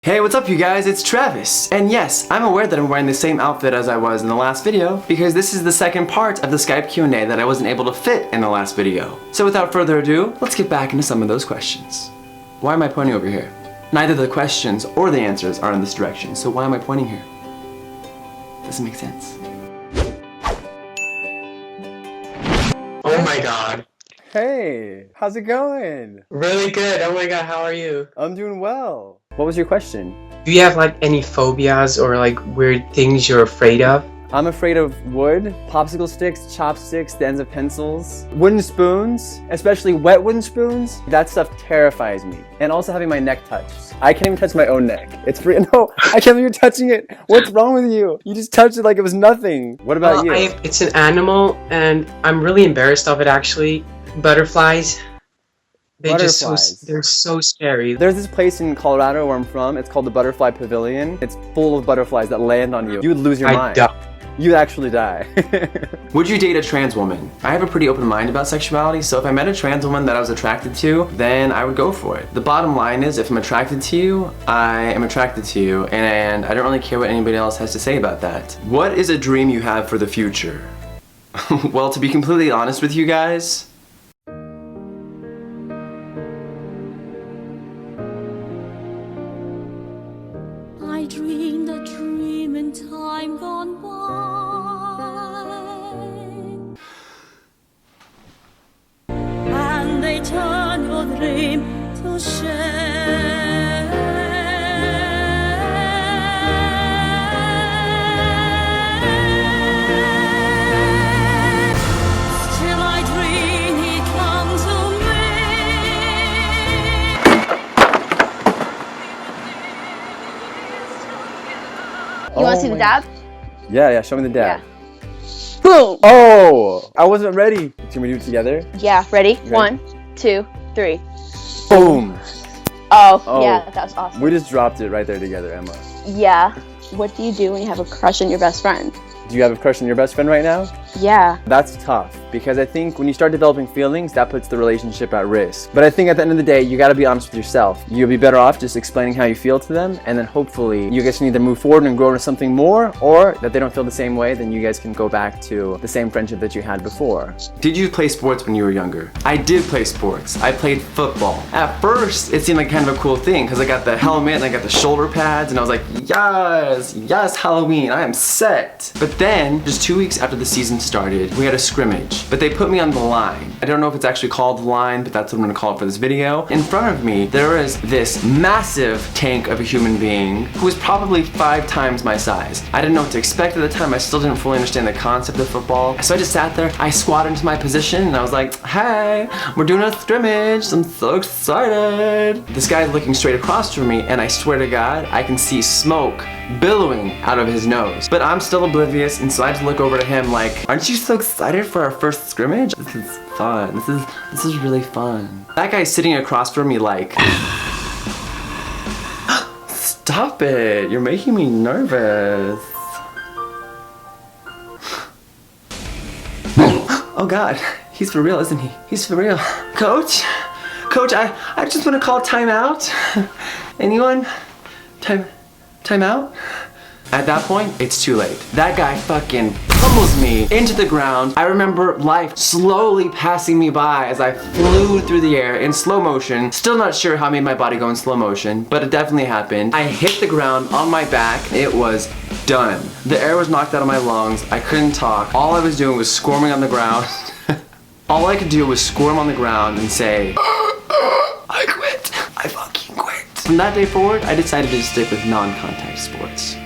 Hey, what's up you guys? It's Travis. And yes, I'm aware that I'm wearing the same outfit as I was in the last video because this is the second part of the Skype Q&A that I wasn't able to fit in the last video. So without further ado, let's get back into some of those questions. Why am I pointing over here? Neither the questions or the answers are in this direction, so why am I pointing here? Doesn't make sense. Oh my god. Hey, how's it going? Really good. Oh my god, how are you? I'm doing well. What was your question? Do you have like any phobias or like weird things you're afraid of? I'm afraid of wood, popsicle sticks, chopsticks, the ends of pencils, wooden spoons, especially wet wooden spoons. That stuff terrifies me. And also having my neck touched. I can't even touch my own neck. It's free. No, I can't believe you're touching it. What's wrong with you? You just touched it like it was nothing. What about you? It's an animal and I'm really embarrassed of it actually. Butterflies. They're so scary. There's this place in Colorado where I'm from. It's called the Butterfly Pavilion. It's full of butterflies that land on you. You would lose your mind. You'd actually die. Would you date a trans woman? I have a pretty open mind about sexuality, so if I met a trans woman that I was attracted to, then I would go for it. The bottom line is, if I'm attracted to you, I am attracted to you, and I don't really care what anybody else has to say about that. What is a dream you have for the future? Well, to be completely honest with you guys, I dreamed a dream in time gone by. And they turn your dream to shame. Still I dream he comes to me. You want to see the dab? Yeah, show me the dab. Yeah. Boom! Oh, I wasn't ready. Can we do it together? Yeah, ready? Okay. 1, 2, 3. Boom! Oh, Oh. yeah, that was awesome. We just dropped it right there together, Emma. Yeah. What do you do when you have a crush on your best friend? Do you have a crush on your best friend right now? Yeah. That's tough, because I think when you start developing feelings, that puts the relationship at risk. But I think at the end of the day, you gotta be honest with yourself. You'll be better off just explaining how you feel to them, and then hopefully you guys can either move forward and grow into something more, or that they don't feel the same way, then you guys can go back to the same friendship that you had before. did you play sports when you were younger? I did play sports. I played football. At first, it seemed like kind of a cool thing because I got the helmet and I got the shoulder pads and I was like, yes, Halloween, I am set. But then, just 2 weeks after the season started, we had a scrimmage, but they put me on the line. I don't know if it's actually called the line, but that's what I'm gonna call it for this video. In front of me, there is this massive tank of a human being who was probably 5 times my size. I didn't know what to expect at the time. I still didn't fully understand the concept of football. So I just sat there, I squatted into my position, and I was like, hey, we're doing a scrimmage. I'm so excited. This guy's looking straight across from me, and I swear to God, I can see smoke billowing out of his nose. But I'm still oblivious, and so I just look over to him like, aren't you so excited for our first scrimmage? This is fun. This is really fun. That guy's sitting across from me like, stop it. You're making me nervous. Oh God, he's for real, isn't he? He's for real. Coach, I just want to call timeout. Anyone? Timeout? At that point, it's too late. That guy fucking pummels me into the ground. I remember life slowly passing me by as I flew through the air in slow motion. Still not sure how I made my body go in slow motion, but it definitely happened. I hit the ground on my back. It was done. The air was knocked out of my lungs. I couldn't talk. All I was doing was squirming on the ground. All I could do was squirm on the ground and say, I quit. I fucking quit. From that day forward, I decided to stick with non-contact sports.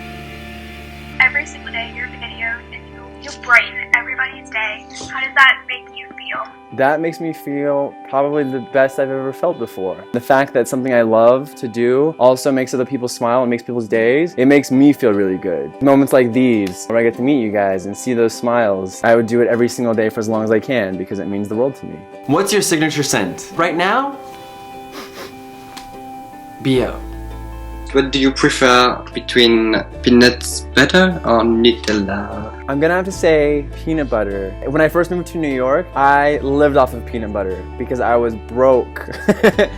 Every single day you're in a video and you brighten everybody's day. How does that make you feel? That makes me feel probably the best I've ever felt before. The fact that something I love to do also makes other people smile and makes people's days, it makes me feel really good. Moments like these, where I get to meet you guys and see those smiles, I would do it every single day for as long as I can because it means the world to me. What's your signature scent? Right now? BO. What do you prefer between peanuts butter or Nutella? I'm gonna have to say peanut butter. When I first moved to New York, I lived off of peanut butter because I was broke.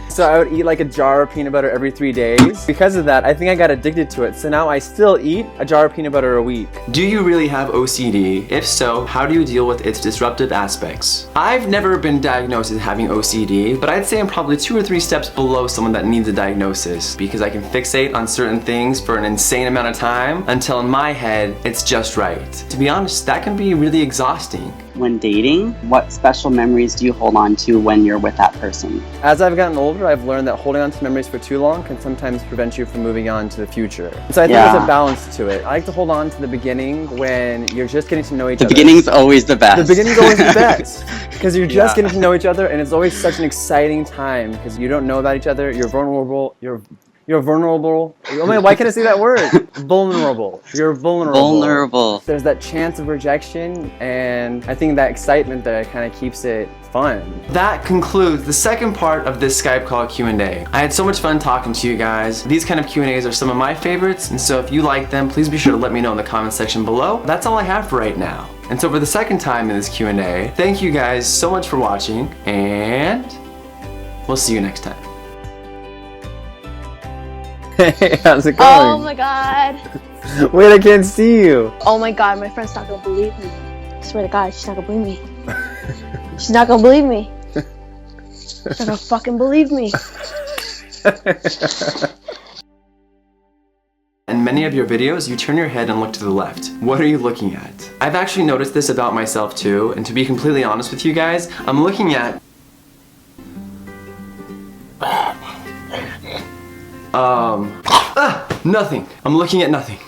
So I would eat like a jar of peanut butter every 3 days. Because of that, I think I got addicted to it. So now I still eat a jar of peanut butter a week. Do you really have OCD? If so, how do you deal with its disruptive aspects? I've never been diagnosed as having OCD, but I'd say I'm probably 2 or 3 steps below someone that needs a diagnosis because I can fixate on certain things for an insane amount of time until in my head, it's just right. To be honest, that can be really exhausting. When dating, what special memories do you hold on to when you're with that person? As I've gotten older, I've learned that holding on to memories for too long can sometimes prevent you from moving on to the future. So I think there's a balance to it. I like to hold on to the beginning when you're just getting to know each other. The beginning's always the best. The beginning's always the best. Because you're just getting to know each other and it's always such an exciting time because you don't know about each other, you're vulnerable, you're vulnerable. Oh man, why can't I say that word? Vulnerable. You're vulnerable. Vulnerable. There's that chance of rejection, and I think that excitement there kind of keeps it fun. That concludes the second part of this Skype call Q&A. I had so much fun talking to you guys. These kind of Q&As are some of my favorites, and so if you like them, please be sure to let me know in the comment section below. That's all I have for right now. And so for the second time in this Q&A, thank you guys so much for watching, and we'll see you next time. Hey, how's it going? Oh my god. Wait, I can't see you. Oh my god, my friend's not gonna believe me. I swear to god, she's not gonna believe me. She's not gonna believe me. She's not gonna fucking believe me. In many of your videos, you turn your head and look to the left. What are you looking at? I've actually noticed this about myself too, and to be completely honest with you guys, I'm looking at nothing. I'm looking at nothing.